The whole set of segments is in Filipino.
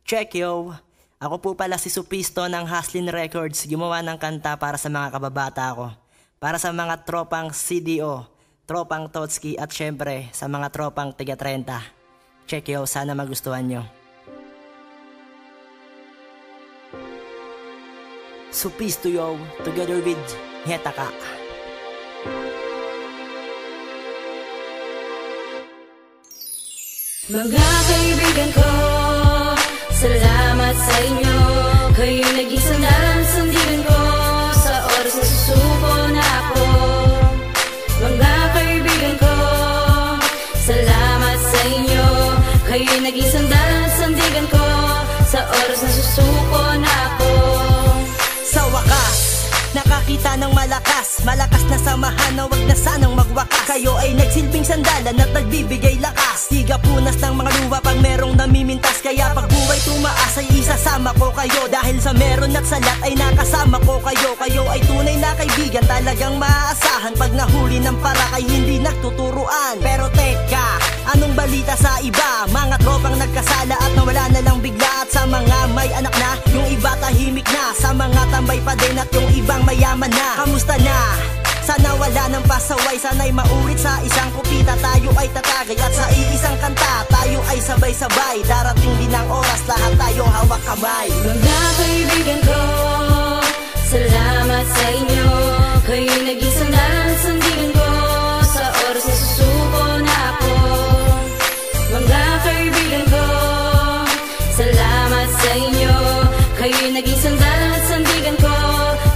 Check yo! Ako po pala si Supisto ng Haslin Records, gumawa ng kanta para sa mga kababata ko. Para sa mga tropang CDO, tropang Totski at syempre sa mga tropang tiga 30. Check yo, sana magustuhan nyo. Supisto yo, together with Hetaka. Mga kaibigan ko, salamat sa inyo. Kayo'y naging sandalan, sandigan ko sa oras na susuko na ako. Mga kaibigan ko, salamat sa inyo. Kayo'y naging sandalan, sandigan ko sa oras na susuko na ako. Sa wakas, nakakita ng malakas na samahan na wag na sanang magwakas. Kayo ay nagsilbing sandalan at nagbibigay lakas. Tiga punas ng mga lupa pag merong namimintas. Kaya pag buhay tumaas ay isasama ko kayo. Dahil sa meron at salat ay nakasama ko kayo. Kayo ay tunay na kaibigan, talagang maaasahan. Pag nahuli ng parakay hindi nagtuturuan. Pero teka, anong balita sa iba? Mga tropang nagkasala at nawala na lang bigla. At sa mga may anak na, yung iba tahimik na. Sa mga tambay pa din at yung ibang mayaman na. Kamusta na? Sana wala ng pasaway, sana'y maulit sa isang kupita. Tayo ay tatagay at sa iisang kanta tayo ay sabay-sabay. Darating din ang oras, lahat tayo hawak kamay. Mga kaibigan ko, salamat sa inyo. Kayo'y naging sandalan, sandigan ko sa oras na susuko na ako. Mga kaibigan ko, salamat sa inyo. Kayo'y naging sandalan, sandigan ko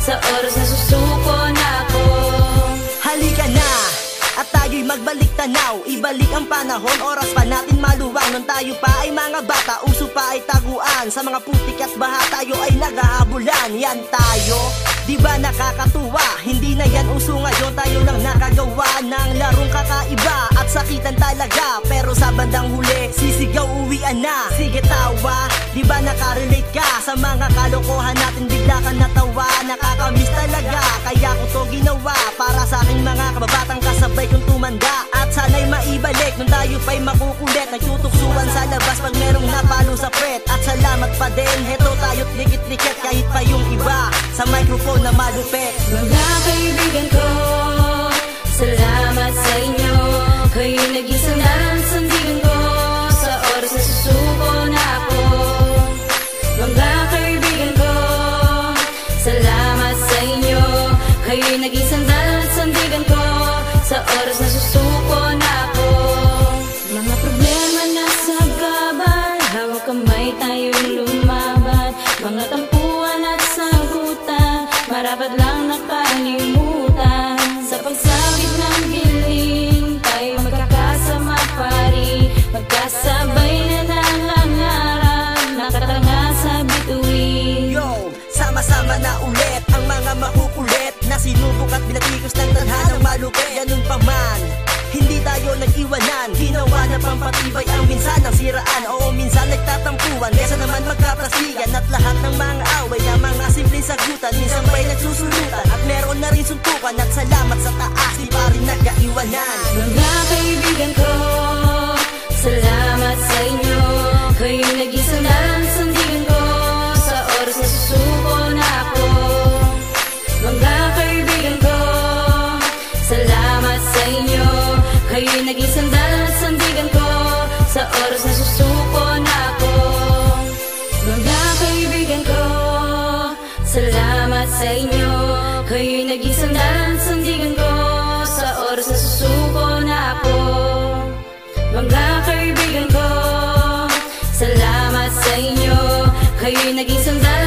sa oras na susuko na ako. Halika na, at tayo'y magbalik tanaw. Ibalik ang panahon, oras pa natin maluwang. Nung tayo pa ay mga bata, uso pa ay taguan. Sa mga putik at baha tayo ay naghahabulan. Yan tayo, di ba nakakatuwa? Hindi na yan uso ngayon, tayo lang nakagawa ng larong kakaiba at sakitan talaga. Pero sa bandang huli, sisigaw uwian na. Sige tawa, di ba nakarelate ka sa mga kalokohan natin? Bigla ka natawa, nakakamiss talaga. Kaya ko to ginawa para sa aking mga kababatang kasabay kong tumanda. At sana'y maibalik nung tayo pa'y makukulit. Nagtutuksuan sa labas pag merong napalo sa pret. At salamat pa din, heto tayo't likit-likit kahit pa yung iba sa microphone na malupit. Mga kaibigan ko, salamat sa inyo. Kayo'y naging sandalan, sandigan ko sa oras na susuko na ako. Mga kaibigan ko, salamat sa inyo. Kayo'y naging sandalan, sandigan ko sa oras na susuko na ako. Mga problema nasa gabal, hawak kamay tayo'y lumaban. Mga tampuan at sagutan, marapat lang nakalimutan. Sa pagsabit ng dilim, tayo magkakasama pa rin. Magkasabay na nangangarap, nakatanga sa bituin. Yo, sama-sama na ulit ang mga makukulit na sinubok at binatikos ng tadhanang malupit. Ganun pa man, hindi tayo nag-iwanan. Ginawa na pampatibay ang minsan ng siraan. Oo, minsan nagtatampuan, kesa naman magkaprasigan. At lahat ng mga away na mga simpleng sagutan, minsan ba'y nagsusulutan. At meron na rin suntukan at salamat sa taas, di pa rin nagkaiwanan. Mga kaibigan ko, salamat sa inyo. Kayo'y naging sandalan, sandigan ko sa oras na susuko na ako. Mga kaibigan ko, salamat sa inyo. Kayo'y naging sandalan, sandigan ko sa oras na susuko na ako. Mga kaibigan ko, salamat sa inyo. Kayo'y naging sandalan, sandigan ko sa oras na susuko na ako. Mga kaibigan ko, salamat sa inyo. Kayo'y naging sandalan.